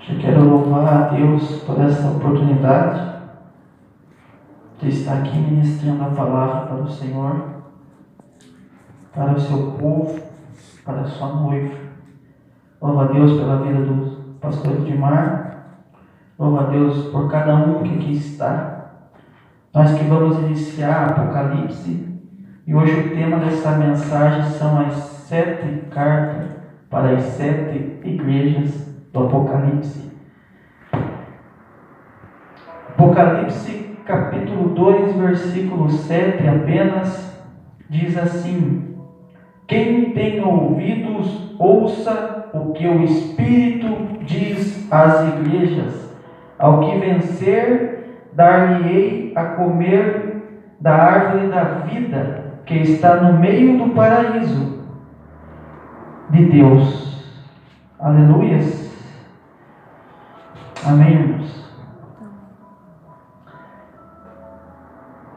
Eu quero louvar a Deus por essa oportunidade de estar aqui ministrando a palavra para o Senhor, para o seu povo, para a sua noiva. Louvo a Deus pela vida do pastor Edmar. Louvo a Deus por cada um que aqui está. Nós que vamos iniciar Apocalipse, e hoje o tema dessa mensagem são as 7 cartas para as 7 igrejas do Apocalipse. Apocalipse capítulo 2, versículo 7 apenas, diz assim: quem tem ouvidos, ouça o que o Espírito diz às igrejas. Ao que vencer, dar-lhe-ei a comer da árvore da vida, que está no meio do paraíso de Deus. Aleluias. Amém, irmãos?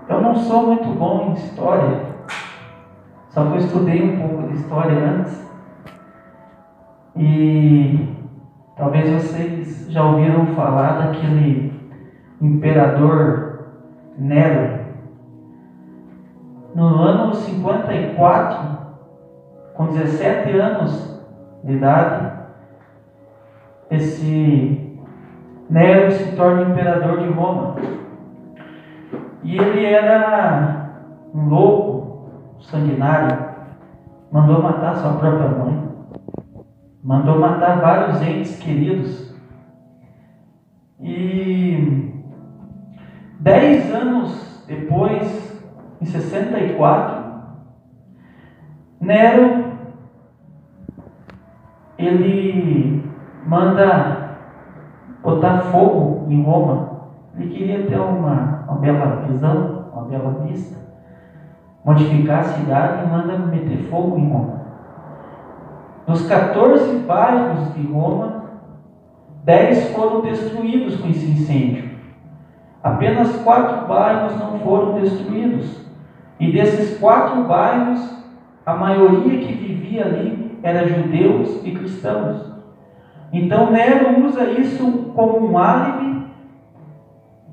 Eu não sou muito bom em história, só que eu estudei um pouco de história antes. E talvez vocês já ouviram falar daquele imperador Nero. No ano 54, com 17 anos de idade, esse Nero se torna imperador de Roma. E ele era um louco, sanguinário, mandou matar sua própria mãe, mandou matar vários entes queridos. E 10 anos depois, em 64, Nero, ele manda botar fogo em Roma. Ele queria ter uma bela visão, uma bela vista, modificar a cidade e manda meter fogo em Roma. Dos 14 bairros de Roma, 10 foram destruídos com esse incêndio. Apenas 4 bairros não foram destruídos. E desses 4 bairros, a maioria que vivia ali era judeus e cristãos. Então Nero usa isso como um álibi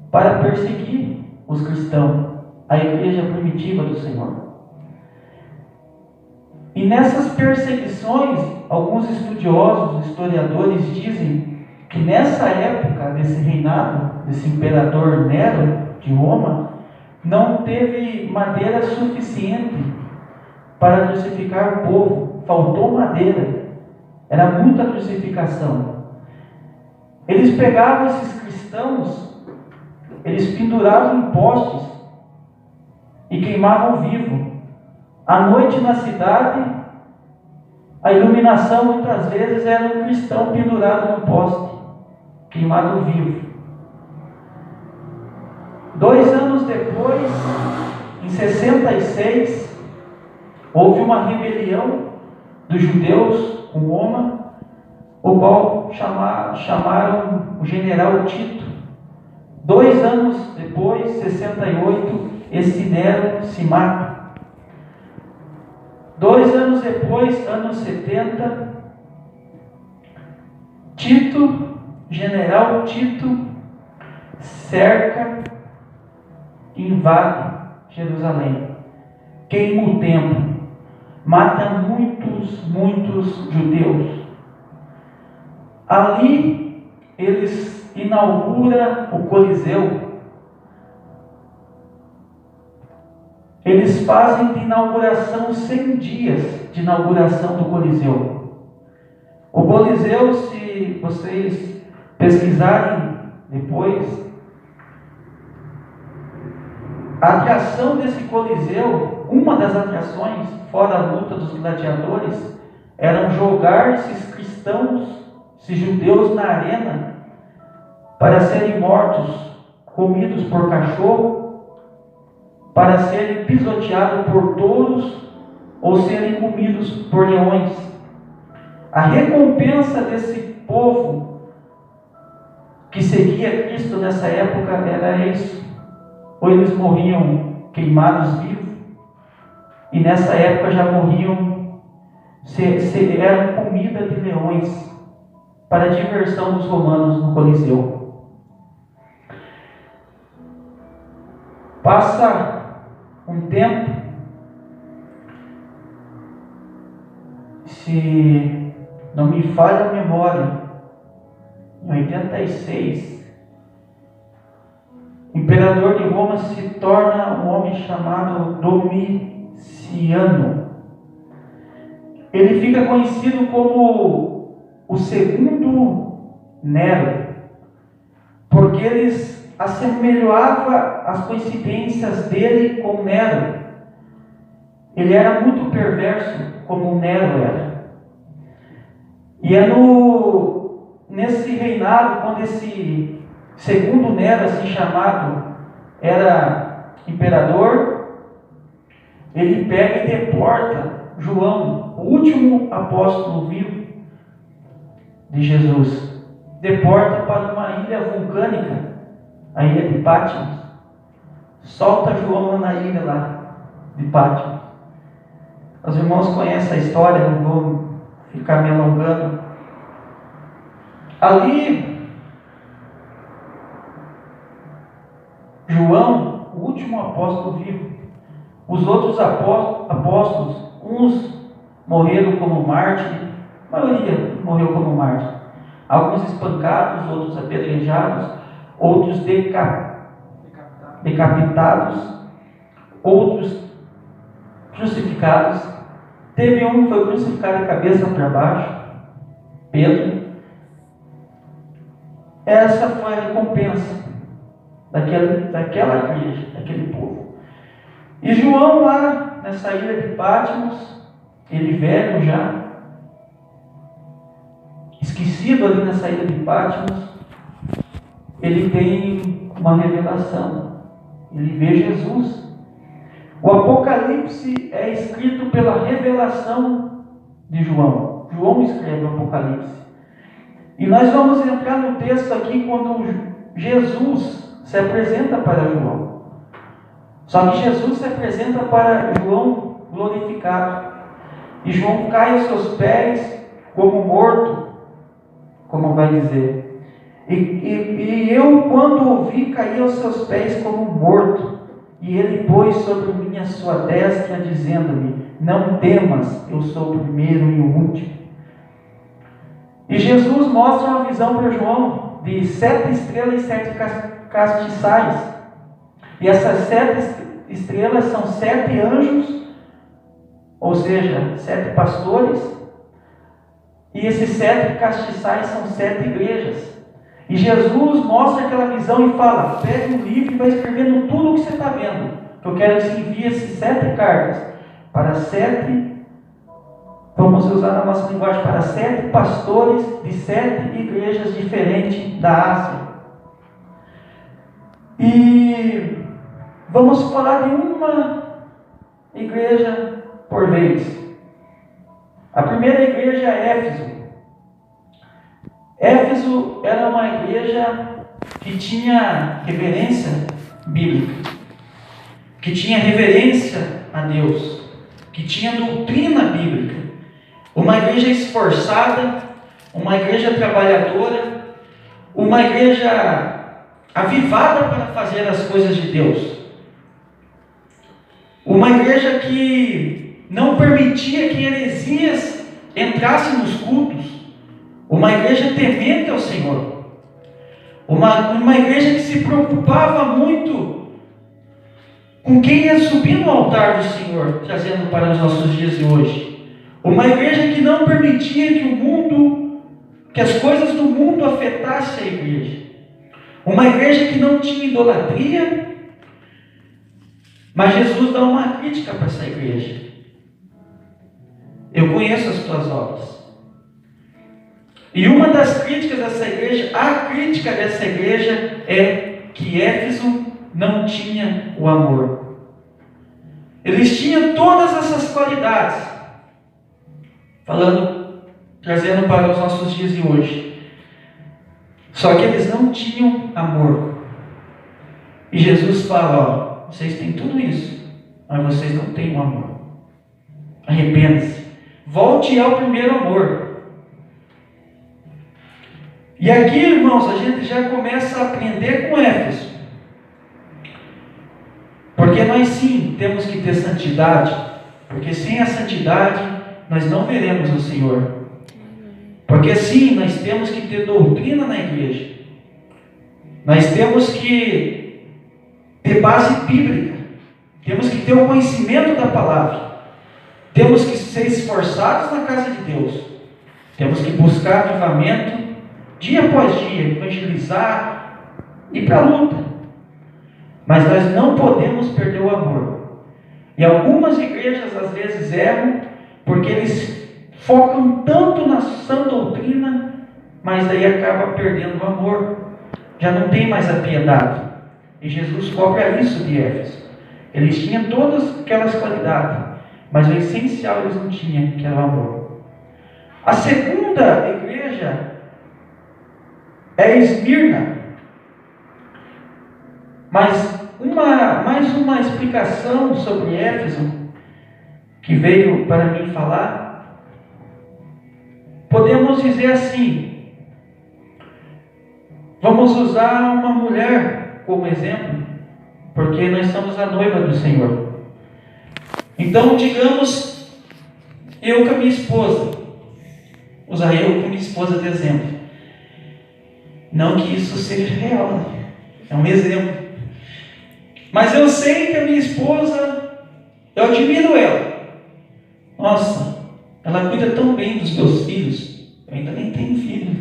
para perseguir os cristãos, a igreja primitiva do Senhor. E nessas perseguições, alguns estudiosos, historiadores dizem que nessa época desse reinado, desse imperador Nero de Roma, não teve madeira suficiente para crucificar o povo. Faltou madeira. Era muita crucificação. Eles pegavam esses cristãos, eles penduravam em postes e queimavam vivo. À noite na cidade, a iluminação muitas vezes era um cristão pendurado no poste, queimado vivo. 2 anos depois, em 66, houve uma rebelião dos judeus com Roma, o qual chamaram o general Tito. 2 anos depois, 68, esse Nero se mata. 2 anos depois, anos 70, general Tito, cerca e invade Jerusalém, queima o templo, mata muitos judeus. Ali eles inauguram o Coliseu. Eles fazem de inauguração 100 dias de inauguração do Coliseu. O Coliseu, se vocês pesquisarem depois, a atração desse Coliseu, uma das atrações, fora a luta dos gladiadores, eram jogar esses cristãos, esses judeus na arena, para serem mortos, comidos por cachorro, para serem pisoteados por touros ou serem comidos por leões. A recompensa desse povo que seguia Cristo nessa época era isso: ou eles morriam queimados vivos, e nessa época já morriam, eram comida de leões. para a diversão dos romanos no Coliseu. Passa um tempo, se não me falha a memória, em 86, o imperador de Roma se torna um homem chamado Domiciano. Ele fica conhecido como o segundo Nero, porque eles assemelhavam as coincidências dele com Nero. Ele era muito perverso, como Nero era. E é nesse reinado, quando esse segundo Nero, assim chamado, era imperador, ele pega e deporta João, o último apóstolo vivo de Jesus. Deporta para uma ilha vulcânica, a ilha de Patmos. Solta João na ilha lá de Patmos. Os irmãos conhecem a história, não vou ficar me alongando. Ali, João, o último apóstolo vivo. Os outros apóstolos, uns morreram como mártir, a maioria morreu como mártir. Alguns espancados, outros apedrejados, outros decapitados, outros crucificados. Teve um que foi crucificado de cabeça para baixo, Pedro. Essa foi a recompensa daquela igreja, daquele povo. E João lá nessa ilha de Patmos, ele velho já, esquecido ali nessa ilha de Patmos, ele tem uma revelação. Ele vê Jesus. O Apocalipse é escrito pela revelação de João. João escreve o Apocalipse. E nós vamos entrar no texto aqui quando Jesus se apresenta para João. Só que Jesus se apresenta para João glorificado. E João cai aos seus pés como morto, como vai dizer. E eu, quando ouvi, caí aos seus pés como morto. E ele pôs sobre mim a sua destra, dizendo-me: não temas, eu sou o primeiro e o último. E Jesus mostra uma visão para João de 7 estrelas e 7 castiçais. E essas 7 estrelas são 7 anjos, ou seja, 7 pastores. E esses 7 castiçais são 7 igrejas. E Jesus mostra aquela visão e fala: pegue um livro e vai escrevendo tudo o que você está vendo. Que eu quero que você envie esses 7 cartas para 7, vamos usar na nossa linguagem, para 7 pastores de 7 igrejas diferentes da Ásia. E vamos falar de uma igreja por vez. A primeira igreja é Éfeso. Éfeso era uma igreja que tinha reverência bíblica, que tinha reverência a Deus, que tinha doutrina bíblica, uma igreja esforçada, uma igreja trabalhadora, uma igreja avivada para fazer as coisas de Deus, uma igreja que não permitia que heresias entrassem nos cultos, uma igreja temente ao Senhor, uma igreja que se preocupava muito com quem ia subir no altar do Senhor, trazendo para os nossos dias de hoje, uma igreja que não permitia que as coisas do mundo afetassem a igreja, uma igreja que não tinha idolatria. Mas Jesus dá uma crítica para essa igreja. Eu conheço as tuas obras. E uma das críticas dessa igreja, a crítica dessa igreja é que Éfeso não tinha o amor. Eles tinham todas essas qualidades, trazendo para os nossos dias de hoje. Só que eles não tinham amor. E Jesus fala: vocês têm tudo isso, mas vocês não têm o amor. Arrependa-se. Volte ao primeiro amor. E aqui, irmãos, a gente já começa a aprender com Éfeso. Porque nós sim temos que ter santidade. Porque sem a santidade nós não veremos o Senhor. Porque sim, nós temos que ter doutrina na igreja. Nós temos que ter base bíblica. Temos que ter o conhecimento da palavra. Temos que ser esforçados na casa de Deus. Temos que buscar avivamento dia após dia, evangelizar, ir para a luta. Mas nós não podemos perder o amor. E algumas igrejas às vezes erram porque eles focam tanto na sã doutrina, mas daí acaba perdendo o amor. Já não tem mais a piedade. E Jesus cobra isso de Éfeso. Eles tinham todas aquelas qualidades, mas o essencial eles não tinham, que era o amor. A segunda igreja é Esmirna. Mas mais uma explicação sobre Éfeso, que veio para mim falar, podemos dizer assim, vamos usar uma mulher como exemplo, porque nós somos a noiva do Senhor. Então, digamos, eu com a minha esposa, usar eu com a minha esposa de exemplo. Não que isso seja real, é um exemplo. Mas eu sei que a minha esposa, eu admiro ela. Nossa, ela cuida tão bem dos meus filhos. Eu ainda nem tenho filho.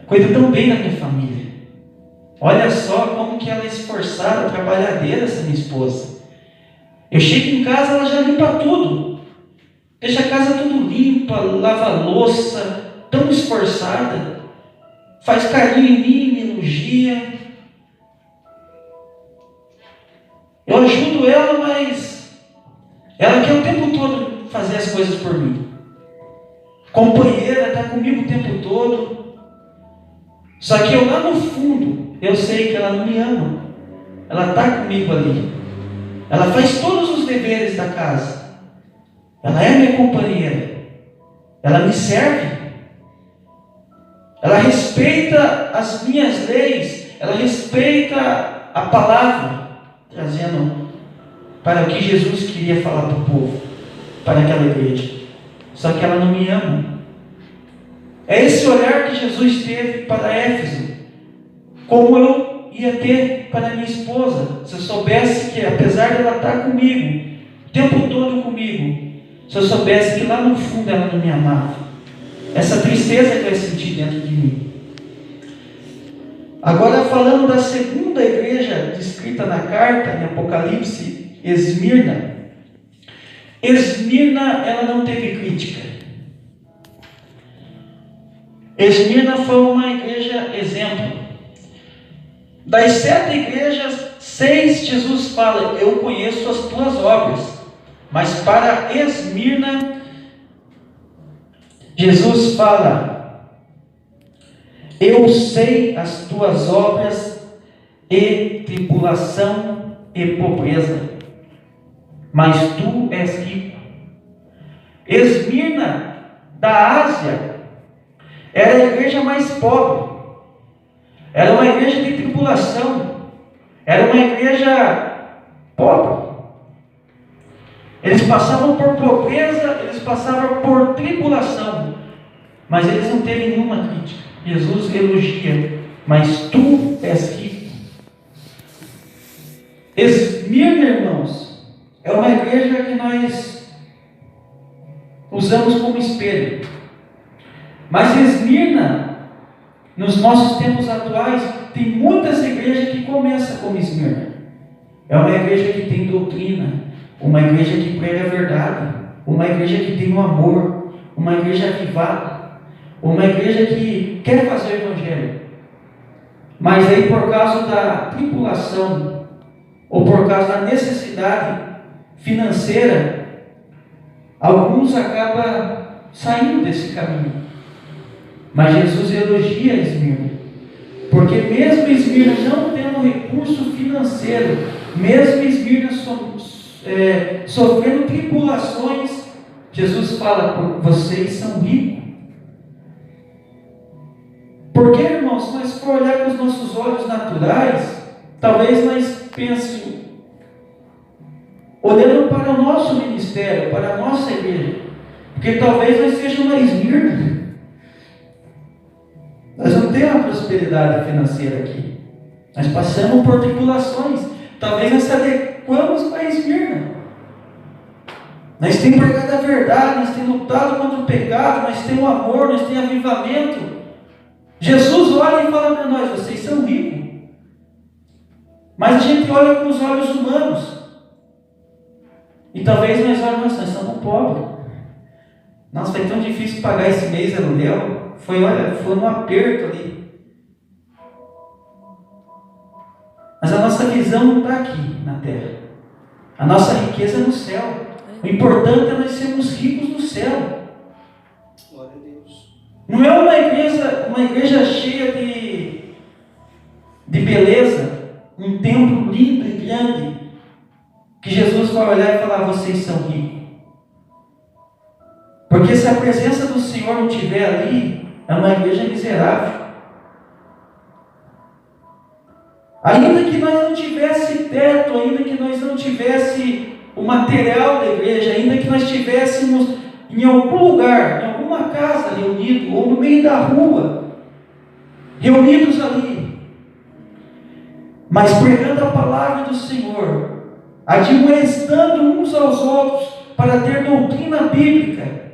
Cuida tão bem da minha família. Olha só como que ela é esforçada, trabalhadeira, essa minha esposa. Eu chego em casa, ela já limpa tudo. Deixa a casa tudo limpa, lava a louça, tão esforçada. Faz carinho em mim, me elogia. Eu ajudo ela, mas ela quer o tempo todo fazer as coisas por mim. Companheira, está comigo o tempo todo. Só que eu lá no fundo, eu sei que ela não me ama. Ela está comigo ali. Ela faz todos os deveres da casa. Ela é minha companheira. Ela me serve. Ela respeita as minhas leis. Ela respeita a palavra, trazendo para o que Jesus queria falar para o povo, para aquela igreja. Só que ela não me ama. É esse olhar que Jesus teve para Éfeso, como eu ia ter para minha esposa, se eu soubesse que, apesar de ela estar comigo, o tempo todo comigo, se eu soubesse que lá no fundo ela não me amava. Essa tristeza que eu ia sentir dentro de mim. Agora, falando da segunda igreja descrita na carta, em Apocalipse, Esmirna. Esmirna, ela não teve crítica. Esmirna foi uma igreja exemplo. Das 7 igrejas, 6 Jesus fala, eu conheço as tuas obras. Mas para Esmirna, Jesus fala, eu sei as tuas obras e tribulação e pobreza, mas tu és rico. Esmirna, da Ásia, era a igreja mais pobre. Era uma igreja de tribulação. Era uma igreja pobre. Eles passavam por pobreza, eles passavam por tribulação. Mas eles não teve nenhuma crítica. Jesus elogia, mas tu és rico. Esmirna, irmãos, é uma igreja que nós usamos como espelho. Mas Esmirna, nos nossos tempos atuais, tem muitas igrejas que começam como Esmirna. É uma igreja que tem doutrina, uma igreja que prega a verdade, uma igreja que tem o amor, uma igreja avivada, uma igreja que quer fazer o evangelho. Mas aí, por causa da tribulação, ou por causa da necessidade financeira, alguns acabam saindo desse caminho. Mas Jesus elogia Esmirna, porque mesmo Esmirna não tendo recurso financeiro, mesmo Esmirna sofrendo tribulações, Jesus fala, vocês são ricos. for olhar com os nossos olhos naturais, talvez nós pensemos, olhando para o nosso ministério, para a nossa igreja, porque talvez nós sejamos uma Esmirna. Nós não temos uma prosperidade financeira aqui. Nós passamos por tribulações. Talvez nós se adequamos para a Esmirna. Nós temos pregado a verdade, nós temos lutado contra o pecado, nós temos amor, nós temos avivamento. Jesus olha e fala para nós: vocês são ricos. Mas a gente olha com os olhos humanos. E talvez nós olhamos: nós somos pobres. Nossa, foi tão difícil pagar esse mês aluguel. Foi um aperto ali. Mas a nossa visão não está aqui na terra. A nossa riqueza é no céu. O importante é nós sermos ricos no céu. Glória a Deus. Não é uma igreja cheia de beleza, um templo lindo e grande, que Jesus vai olhar e falar: vocês são ricos. Porque se a presença do Senhor não estiver ali, é uma igreja miserável. Ainda que nós não tivesse teto, ainda que nós não tivesse o material da igreja, ainda que nós estivéssemos em algum lugar, em alguma casa reunidos, ou no meio da rua, reunidos ali, mas pregando a palavra do Senhor, admoestando uns aos outros para ter doutrina bíblica,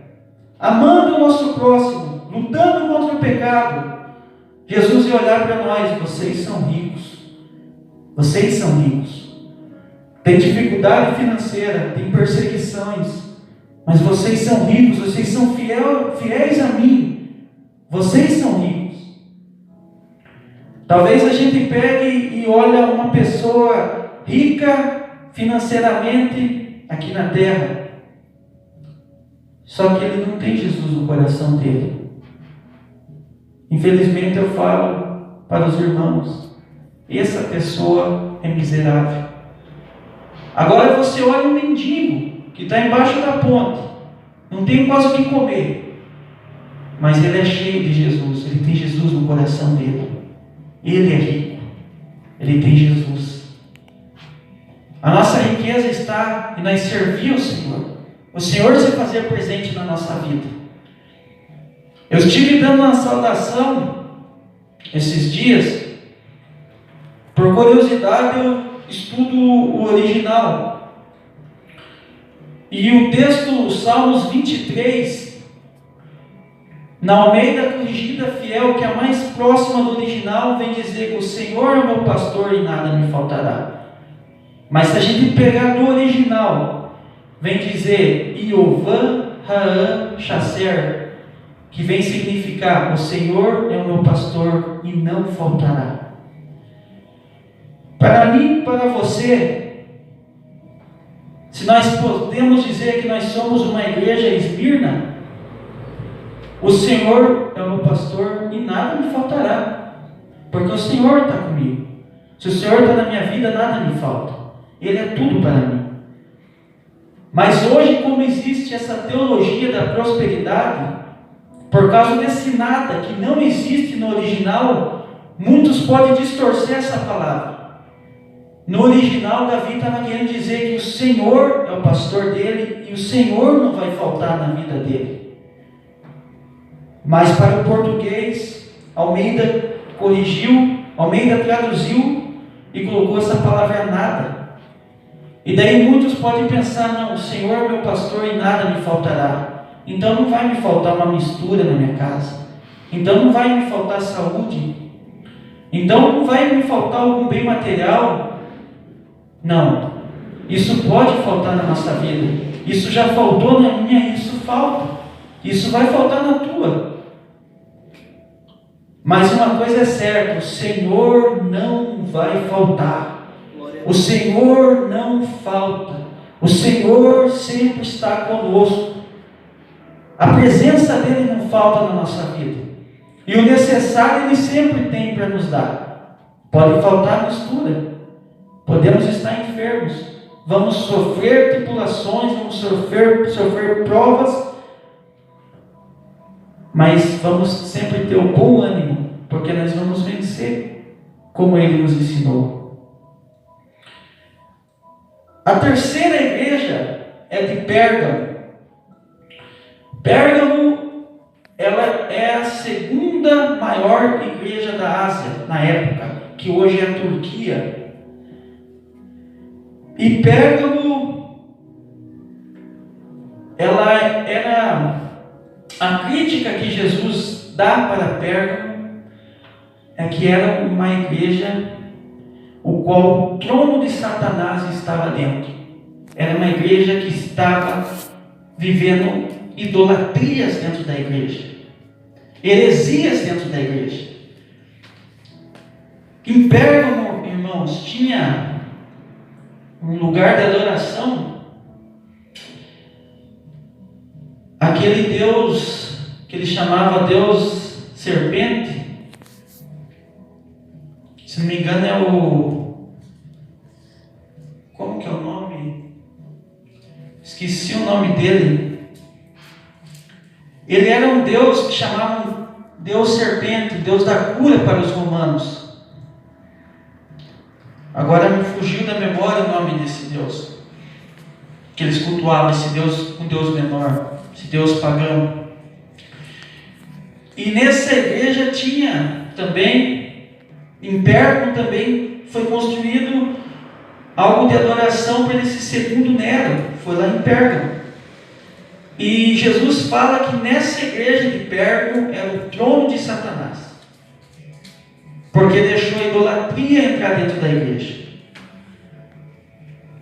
amando o nosso próximo, lutando contra o pecado, Jesus ia olhar para nós: vocês são ricos. Vocês são ricos. Tem dificuldade financeira, tem perseguições, mas vocês são ricos, vocês são fiéis a mim. Vocês são ricos. Talvez a gente pegue e olhe uma pessoa rica financeiramente aqui na terra, só que ele não tem Jesus no coração dele. Infelizmente eu falo para os irmãos: essa pessoa é miserável. Agora você olha um mendigo que está embaixo da ponte, não tem quase o que comer, mas ele é cheio de Jesus, ele tem Jesus no coração dele. Ele é rico, ele tem Jesus. A nossa riqueza está em nós servir o Senhor, o Senhor se fazer presente na nossa vida. Eu estive dando uma saudação esses dias. Por curiosidade, eu estudo o original. E o texto, Salmos 23, na Almeida Corrigida Fiel, que é a mais próxima do original, vem dizer que o Senhor é meu pastor e nada me faltará. Mas se a gente pegar do original, vem dizer Iovã Ha'an Chaser, que vem significar: o Senhor é o meu pastor e não faltará. Para mim, para você, se nós podemos dizer que nós somos uma igreja Esmirna, o Senhor é o meu pastor e nada me faltará, porque o Senhor está comigo. Se o Senhor está na minha vida, nada me falta. Ele é tudo para mim. Mas hoje, como existe essa teologia da prosperidade, por causa desse nada que não existe no original, muitos podem distorcer essa palavra. No original, Davi estava querendo dizer que o Senhor é o pastor dele e o Senhor não vai faltar na vida dele. Mas para o português, Almeida corrigiu, Almeida traduziu e colocou essa palavra nada. E daí muitos podem pensar: não, o Senhor é meu pastor e nada me faltará. Então não vai me faltar uma mistura na minha casa. Então não vai me faltar saúde. Então não vai me faltar algum bem material. Não, isso pode faltar na nossa vida. Isso já faltou na minha, isso falta. Isso vai faltar na tua. Mas uma coisa é certa: o Senhor não vai faltar. O Senhor não falta. O Senhor sempre está conosco. A presença dele não falta na nossa vida. E o necessário ele sempre tem para nos dar. Pode faltar mistura. Podemos estar enfermos, vamos sofrer tribulações, vamos sofrer provas, mas vamos sempre ter o bom ânimo, porque nós vamos vencer como Ele nos ensinou. A terceira igreja é de Pérgamo. Pérgamo, ela é a segunda maior igreja da Ásia na época, que hoje é a Turquia. E Pérgamo, ela era a crítica que Jesus dá para Pérgamo é que era uma igreja o qual o trono de Satanás estava dentro. Era uma igreja que estava vivendo idolatrias dentro da igreja, heresias dentro da igreja. Em Pérgamo, irmãos, tinha um lugar de adoração, aquele Deus que ele chamava Deus Serpente. Se não me engano é o... Como que é o nome? Esqueci o nome dele. Ele era um Deus que chamavam Deus Serpente, Deus da cura para os romanos. Agora me fugiu da memória o nome desse Deus. Que eles cultuavam, esse Deus, um Deus menor, esse Deus pagão. E nessa igreja tinha também, em Pérgamo também, foi construído algo de adoração para esse segundo Nero. Foi lá em Pérgamo. E Jesus fala que nessa igreja de Pérgamo era o trono de Satanás, porque deixou a idolatria entrar dentro da igreja.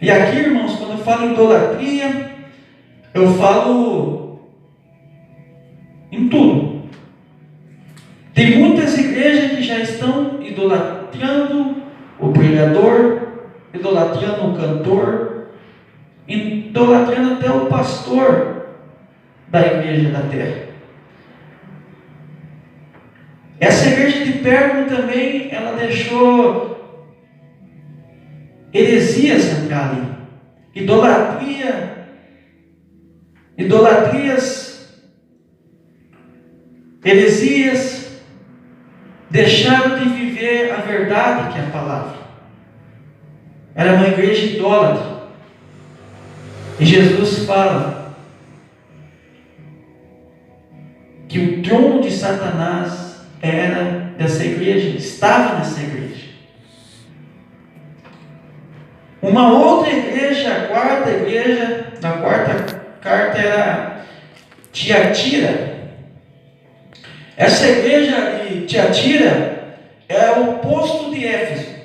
E aqui, irmãos, quando eu falo em idolatria, eu falo em tudo. Tem muitas igrejas que já estão idolatrando o pregador, idolatrando o cantor, idolatrando até o pastor da igreja da terra. Essa igreja de Pérgamo também, ela deixou heresias entrar ali. Idolatrias, heresias, deixaram de viver a verdade que é a palavra. Era uma igreja idólatra. E Jesus fala que o trono de Satanás era dessa igreja, estava nessa igreja. Uma outra igreja, a quarta igreja, na quarta carta era Tiatira. Essa igreja de Tiatira é o oposto de Éfeso.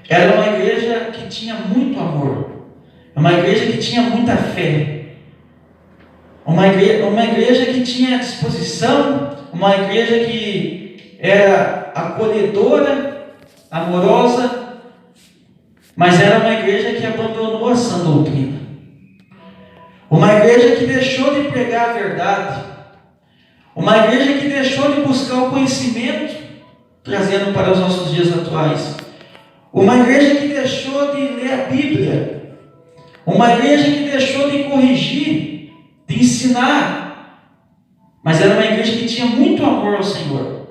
Era uma igreja que tinha muito amor, uma igreja que tinha muita fé, uma igreja que tinha disposição, uma igreja que era acolhedora, amorosa, mas era uma igreja que abandonou a sã doutrina. Uma igreja que deixou de pregar a verdade. Uma igreja que deixou de buscar o conhecimento, trazendo para os nossos dias atuais. Uma igreja que deixou de ler a Bíblia. Uma igreja que deixou de corrigir, de ensinar. Mas era uma igreja que tinha muito amor ao Senhor.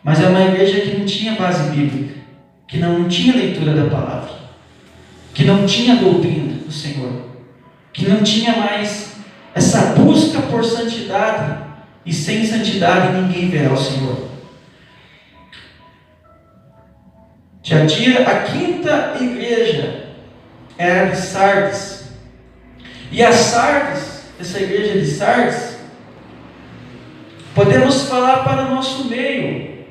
Mas era uma igreja que não tinha base bíblica, que não tinha leitura da palavra, que não tinha doutrina do Senhor, que não tinha mais essa busca por santidade, e sem santidade ninguém verá o Senhor. Tiatira, a quinta igreja, era de Sardes. E a Sardes, essa igreja de Sardes, podemos falar para o nosso meio,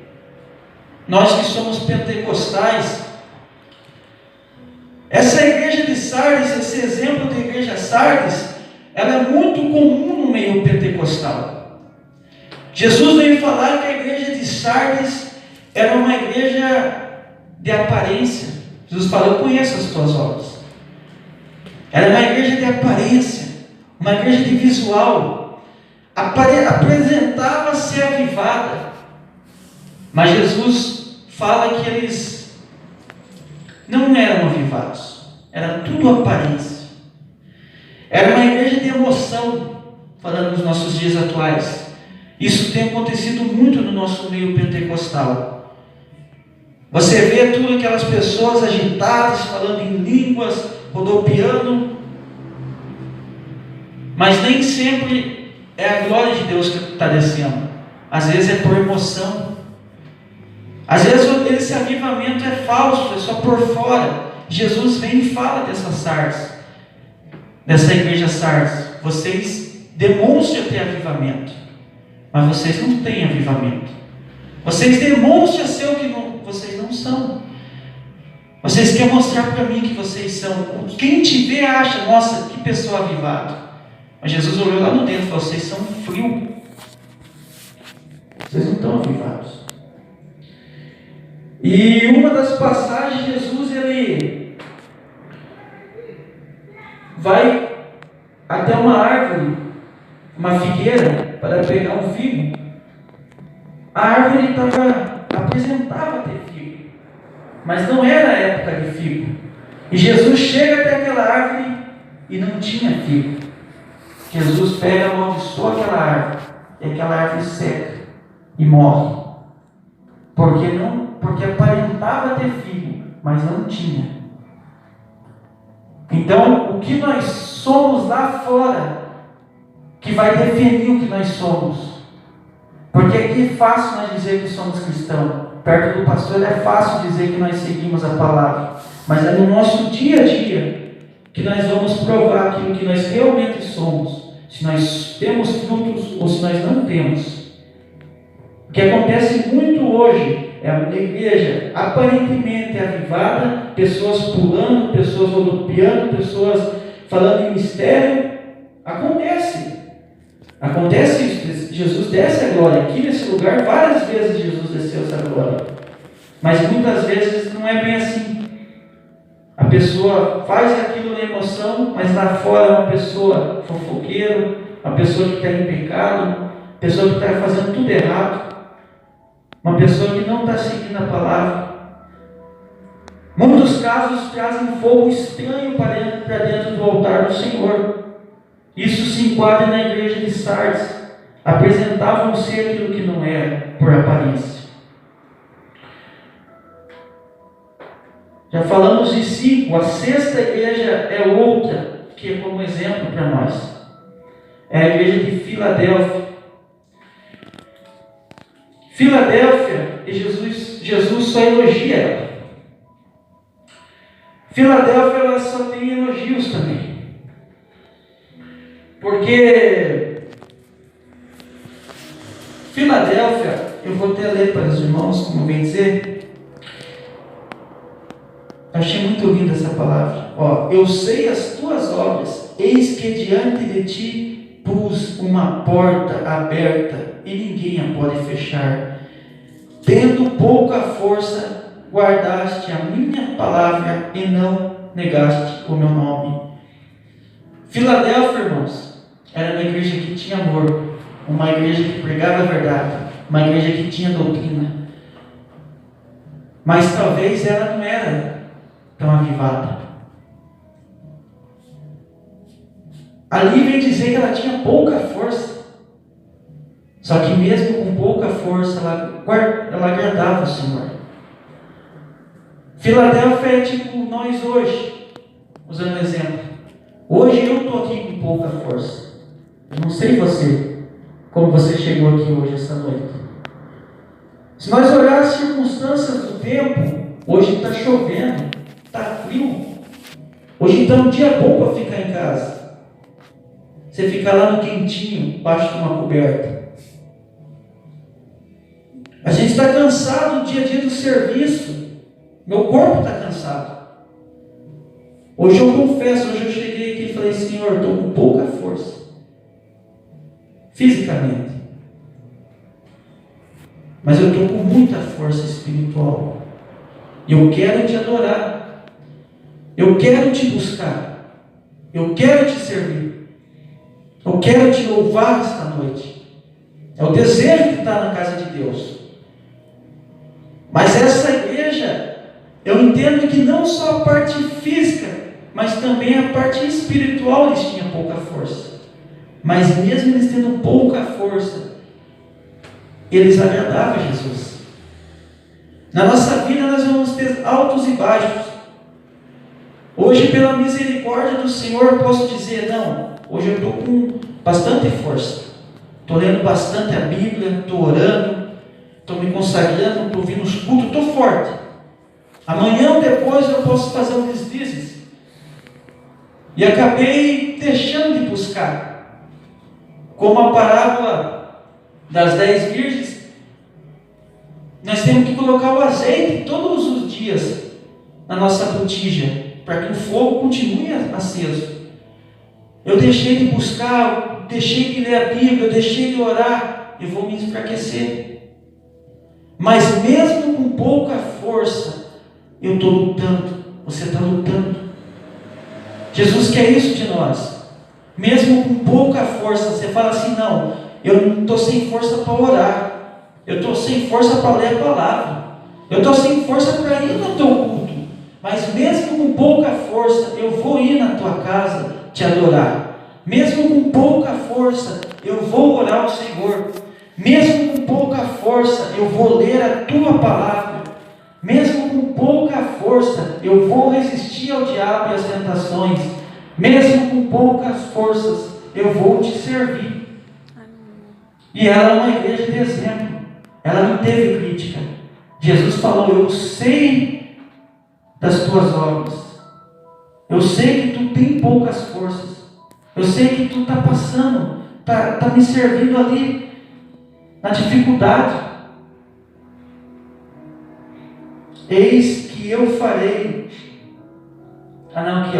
nós que somos pentecostais. Essa igreja de Sardes, esse exemplo de igreja Sardes, ela é muito comum no meio pentecostal. Jesus veio falar que a igreja de Sardes era uma igreja de aparência. Jesus falou: eu conheço as tuas obras. Era uma igreja de aparência, uma igreja de visual, apresentava-se avivada, mas Jesus fala que eles não eram avivados, era tudo aparência. Era uma igreja de emoção, falando nos nossos dias atuais. Isso tem acontecido muito no nosso meio pentecostal. Você vê tudo aquelas pessoas agitadas, falando em línguas, rodopiando, mas nem sempre é a glória de Deus que está descendo. Às vezes é por emoção. Às vezes esse avivamento é falso, é só por fora. Jesus vem e fala dessa SARS, dessa igreja SARS. Vocês demonstram ter avivamento, mas vocês não têm avivamento. Vocês demonstram ser o que vocês não são. Vocês querem mostrar para mim que vocês são. Quem te vê acha, nossa, que pessoa avivada. Mas Jesus olhou lá no dentro e falou: vocês são frios. Vocês não estão avivados. E uma das passagens, Jesus ele vai até uma árvore, uma figueira, para pegar um figo. A árvore apresentava ter figo, mas não era a época de figo. E Jesus chega até aquela árvore e não tinha figo. Jesus pega, amaldiçoa aquela árvore, e aquela árvore seca e morre. Porque aparentava ter figo, mas não tinha. Então, o que nós somos lá fora, que vai definir o que nós somos. Porque aqui é fácil nós dizer que somos cristãos. Perto do pastor é fácil dizer que nós seguimos a palavra. Mas é no nosso dia a dia que nós vamos provar aquilo que nós realmente somos. Se nós temos frutos ou se nós não temos. O que acontece muito hoje é a igreja aparentemente avivada, pessoas pulando, pessoas rodopiando, pessoas falando em mistério. Acontece isso. Jesus desce a glória. Aqui nesse lugar, várias vezes Jesus desceu essa glória. Mas muitas vezes não é bem assim. A pessoa faz aquilo na emoção, mas lá fora é uma pessoa fofoqueira, uma pessoa que está em pecado, pessoa que está fazendo tudo errado, uma pessoa que não está seguindo a palavra. Muitos casos trazem fogo estranho para dentro do altar do Senhor. Isso se enquadra na igreja de Sardes. Apresentavam ser aquilo que não era, por aparência. Já falamos de 5. A sexta igreja é outra, que é como exemplo para nós. É a igreja de Filadélfia. Filadélfia, e Jesus só elogia ela. Filadélfia, ela só tem elogios também. Porque Filadélfia, eu vou até ler para os irmãos, como bem dizer. Achei muito linda essa palavra. Eu sei as tuas obras, eis que diante de ti pus uma porta aberta e ninguém a pode fechar. Tendo pouca força, guardaste a minha palavra e não negaste o meu nome. Filadélfia, irmãos, era uma igreja que tinha amor, uma igreja que pregava a verdade, uma igreja que tinha doutrina. Mas talvez ela não era tão avivada. Ali vem dizer que ela tinha pouca força. Só que mesmo com pouca força, ela agradava o Senhor. Filadélfia é tipo nós hoje, usando um exemplo. Hoje eu estou aqui com pouca força. Eu não sei você, como você chegou aqui hoje, essa noite. Se nós olharmos as circunstâncias do tempo, hoje está chovendo, está frio. Hoje está um dia bom para ficar em casa. Você fica lá no quentinho, embaixo de uma coberta. A gente está cansado no dia a dia do serviço. Meu corpo está cansado. Hoje eu confesso, hoje eu cheguei aqui e falei: Senhor, estou com pouca força. Fisicamente. Mas eu estou com muita força espiritual. E eu quero te adorar. Eu quero te buscar. Eu quero te servir. Eu quero te louvar esta noite. É o desejo que está na casa de Deus. Mas essa igreja, eu entendo que não só a parte física, mas também a parte espiritual eles tinham pouca força. Mas mesmo eles tendo pouca força, eles agradavam a Jesus. Na nossa vida nós vamos ter altos e baixos. Hoje, pela misericórdia do Senhor, eu posso dizer, não, hoje eu estou com bastante força. Estou lendo bastante a Bíblia, estou orando, estou me consagrando, estou ouvindo os cultos, estou forte. Amanhã ou depois eu posso fazer um deslizes. E acabei deixando de buscar. Como a parábola das 10 virgens, nós temos que colocar o azeite todos os dias na nossa botija, para que o fogo continue aceso. Eu deixei de buscar, eu deixei de ler a Bíblia, eu deixei de orar, eu vou me enfraquecer. Mas mesmo com pouca força, eu estou lutando, você está lutando. Jesus quer isso de nós. Mesmo com pouca força, você fala assim, não, eu não estou sem força para orar, eu estou sem força para ler a palavra, eu estou sem força para ir no teu culto, mas mesmo com pouca força, eu vou ir na tua casa te adorar. Mesmo com pouca força, eu vou orar ao Senhor. Mesmo com pouca força, eu vou ler a tua palavra. Mesmo com pouca força, eu vou resistir ao diabo e às tentações. Mesmo com poucas forças, eu vou te servir. E ela é uma igreja de exemplo. Ela não teve crítica. Jesus falou, eu sei das tuas obras. Eu sei que tu tem poucas forças. Eu sei que tu está passando, está me servindo ali na dificuldade. Eis que eu farei. Aqui,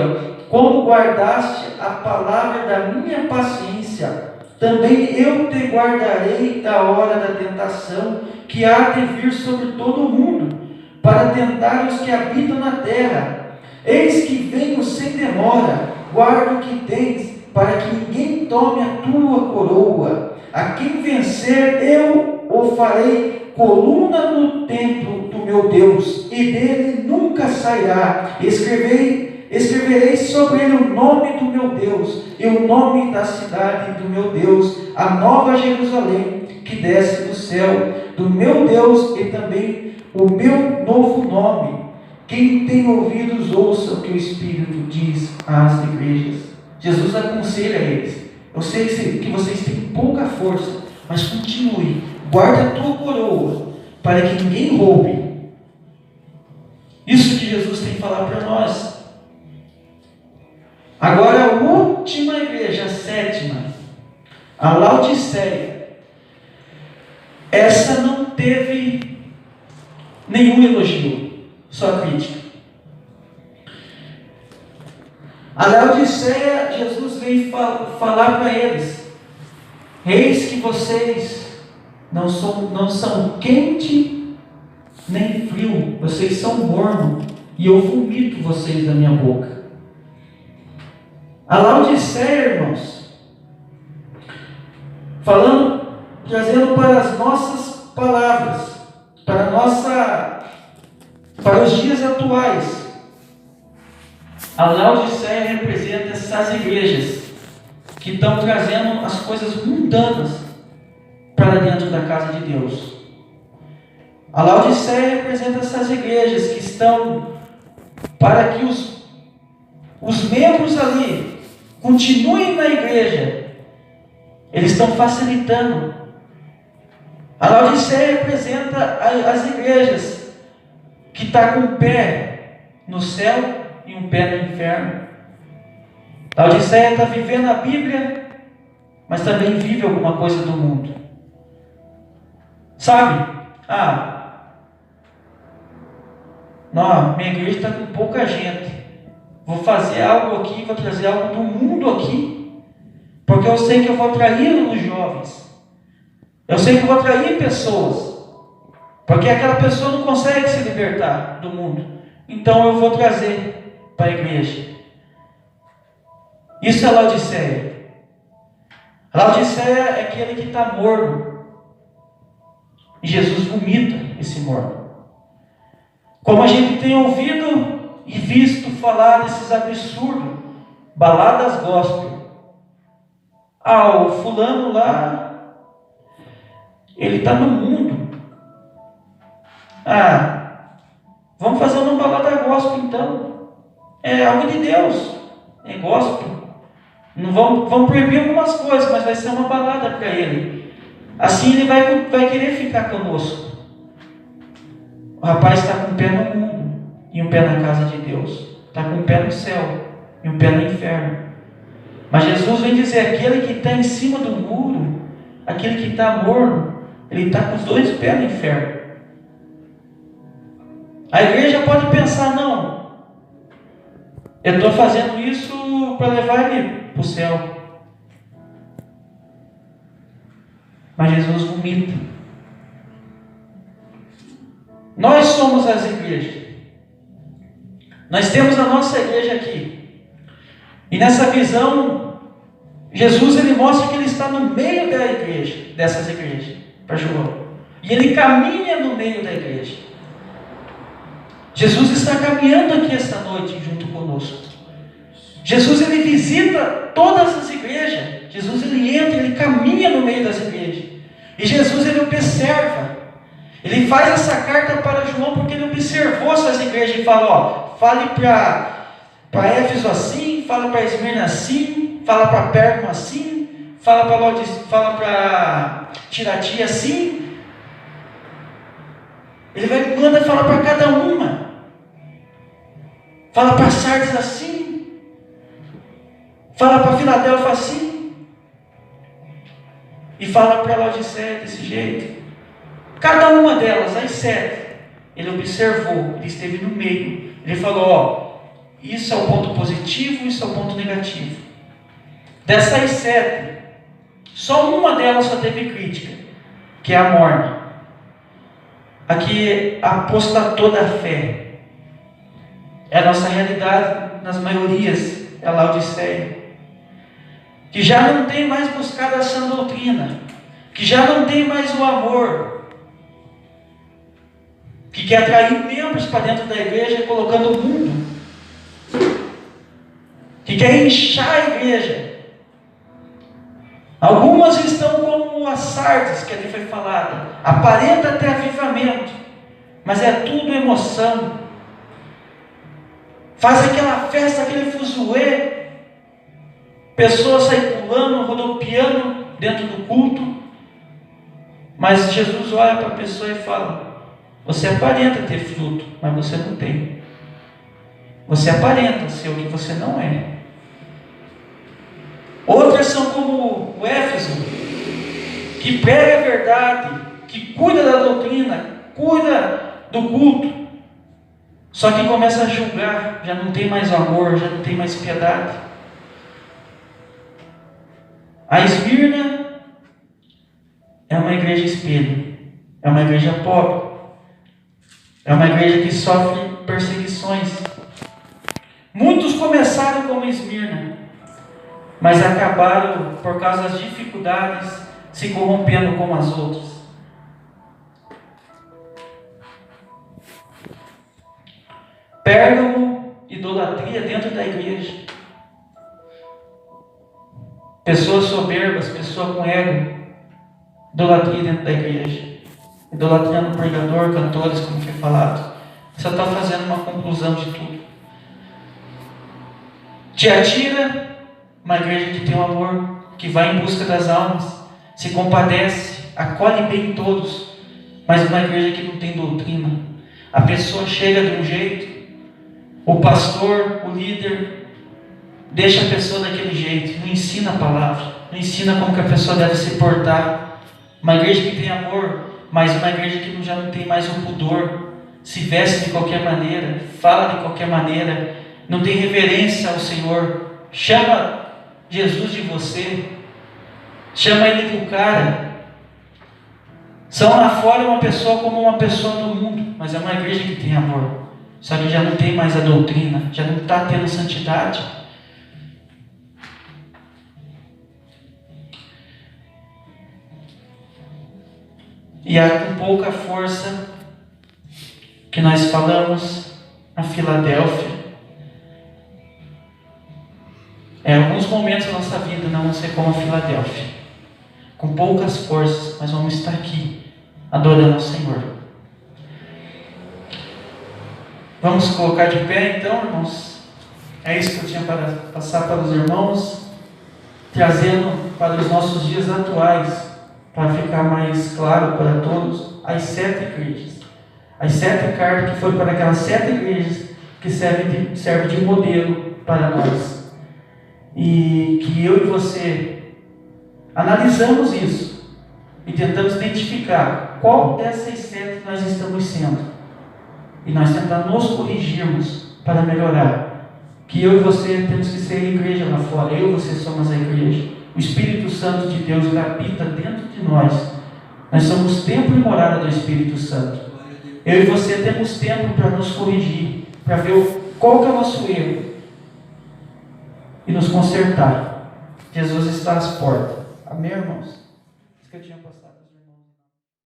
como guardaste a palavra da minha paciência, também eu te guardarei da hora da tentação, que há de vir sobre todo o mundo, para tentar os que habitam na terra. Eis que venho sem demora, guarda o que tens, para que ninguém tome a tua coroa. A quem vencer, eu o farei coluna no templo do meu Deus, e dele nunca sairá. Escreverei sobre ele o nome do meu Deus, e o nome da cidade do meu Deus, a nova Jerusalém, que desce do céu, do meu Deus, e também o meu novo nome. Quem tem ouvidos, ouça o que o Espírito diz às igrejas. Jesus aconselha eles. Eu sei que vocês têm pouca força, mas continue. Guarda a tua coroa, para que ninguém roube. Isso que Jesus tem que falar para nós. Agora a última igreja, a sétima, a Laodiceia. Essa não teve nenhum elogio, só crítica. A Laodiceia, Jesus veio falar para eles: eis que vocês não são quente nem frio, vocês são morno, e eu vomito vocês da minha boca. A Laodiceia, irmãos, trazendo para as nossas palavras, para os dias atuais, a Laodiceia representa essas igrejas que estão trazendo as coisas mundanas para dentro da casa de Deus. A Laodiceia representa essas igrejas que estão para que os membros ali continuem na igreja. Eles estão facilitando. A Laodiceia representa as igrejas que estão com um pé no céu e um pé no inferno. A Laodiceia está vivendo a Bíblia, mas também vive alguma coisa do mundo. Sabe? Minha igreja está com pouca gente. Vou fazer algo aqui, vou trazer algo do mundo aqui, porque eu sei que eu vou atrair os jovens. Eu sei que eu vou atrair pessoas, porque aquela pessoa não consegue se libertar do mundo. Então eu vou trazer para a igreja. Isso é Laodiceia. Laodiceia é aquele que está morno. E Jesus vomita esse morno. Como a gente tem ouvido e visto falar desses absurdos, baladas gospel. O fulano lá Ele está no mundo. Vamos fazer uma balada gospel então. É algo de Deus. É gospel. Não vamos proibir algumas coisas, mas vai ser uma balada para ele. Assim ele vai querer ficar conosco. O rapaz está com um pé no mundo e um pé na casa de Deus. Está com um pé no céu e um pé no inferno. Mas Jesus vem dizer, aquele que está em cima do muro, aquele que está morno, ele está com os dois pés no inferno. A igreja pode pensar, não, eu estou fazendo isso para levar ele para o céu. Mas Jesus vomita. Nós somos as igrejas. Nós temos a nossa igreja aqui. E nessa visão, Jesus ele mostra que ele está no meio da igreja, dessas igrejas, para João. E ele caminha no meio da igreja. Jesus está caminhando aqui esta noite junto conosco. Jesus ele visita todas as igrejas. Jesus ele entra, ele caminha no meio das igrejas. E Jesus ele observa. Ele faz essa carta para João porque ele observou essas igrejas e fala, fale para Éfeso assim, fala para Esmirna assim, fala para Pérgamo assim, fala para Tiatira assim. Ele manda falar para cada uma. Fala para Sardes assim. Fala para Filadélfia assim. E fala para Laodiceia desse jeito. Cada uma delas, as 7, ele observou, ele esteve no meio. Ele falou, isso é o ponto positivo, isso é o ponto negativo. Dessas 7, só uma delas só teve crítica, que é a morna. A que apostatou da fé. É a nossa realidade nas maiorias, é a Laodiceia. Que já não tem mais buscado a sã doutrina, que já não tem mais o amor, que quer atrair membros para dentro da igreja colocando o mundo, que quer inchar a igreja. Algumas estão como a Sardes, que ali foi falada, aparenta ter avivamento, mas é tudo emoção. Faz aquela festa, aquele fuzuê, pessoas saem pulando, rodopiando dentro do culto, mas Jesus olha para a pessoa e fala, você aparenta ter fruto, mas você não tem. Você aparenta ser o que você não é. Outras são como o Éfeso, que prega a verdade, que cuida da doutrina, cuida do culto, só que começa a julgar, já não tem mais amor, já não tem mais piedade. A Esmirna é uma igreja espelho, é uma igreja pobre, é uma igreja que sofre perseguições. Muitos começaram como Esmirna, mas acabaram, por causa das dificuldades, se corrompendo como as outras. Pérgamo, idolatria dentro da igreja. Pessoas soberbas, pessoas com ego, idolatria dentro da igreja. Idolatrando o pregador, cantores, como foi falado. Você está fazendo uma conclusão de tudo. Tiatira, uma igreja que tem um amor, que vai em busca das almas, se compadece, acolhe bem todos, mas uma igreja que não tem doutrina. A pessoa chega de um jeito, o pastor, o líder, deixa a pessoa daquele jeito, não ensina a palavra, não ensina como que a pessoa deve se portar. Uma igreja que tem amor, mas uma igreja que já não tem mais o pudor, se veste de qualquer maneira, fala de qualquer maneira, não tem reverência ao Senhor, chama Jesus de você, chama Ele do cara. São lá fora uma pessoa como uma pessoa do mundo, mas é uma igreja que tem amor, só que já não tem mais a doutrina, já não está tendo santidade. E há com pouca força que nós falamos a Filadélfia. Alguns momentos da nossa vida não vão ser como a Filadélfia. com poucas forças, mas vamos estar aqui, adorando ao Senhor. Vamos colocar de pé então, irmãos. É isso que eu tinha para passar para os irmãos, trazendo para os nossos dias atuais, para ficar mais claro para todos, as 7 igrejas. As 7 cartas que foram para aquelas 7 igrejas que serve de modelo para nós. E que eu e você analisamos isso e tentamos identificar qual dessas 7 nós estamos sendo. E nós tentamos nos corrigirmos para melhorar. Que eu e você temos que ser a igreja lá fora. Eu e você somos a igreja. O Espírito Santo de Deus habita dentro de nós. Nós somos templo e morada do Espírito Santo. Eu e você temos tempo para nos corrigir, para ver qual que é o nosso erro e nos consertar. Jesus está às portas. Amém, irmãos? Isso que eu tinha passado.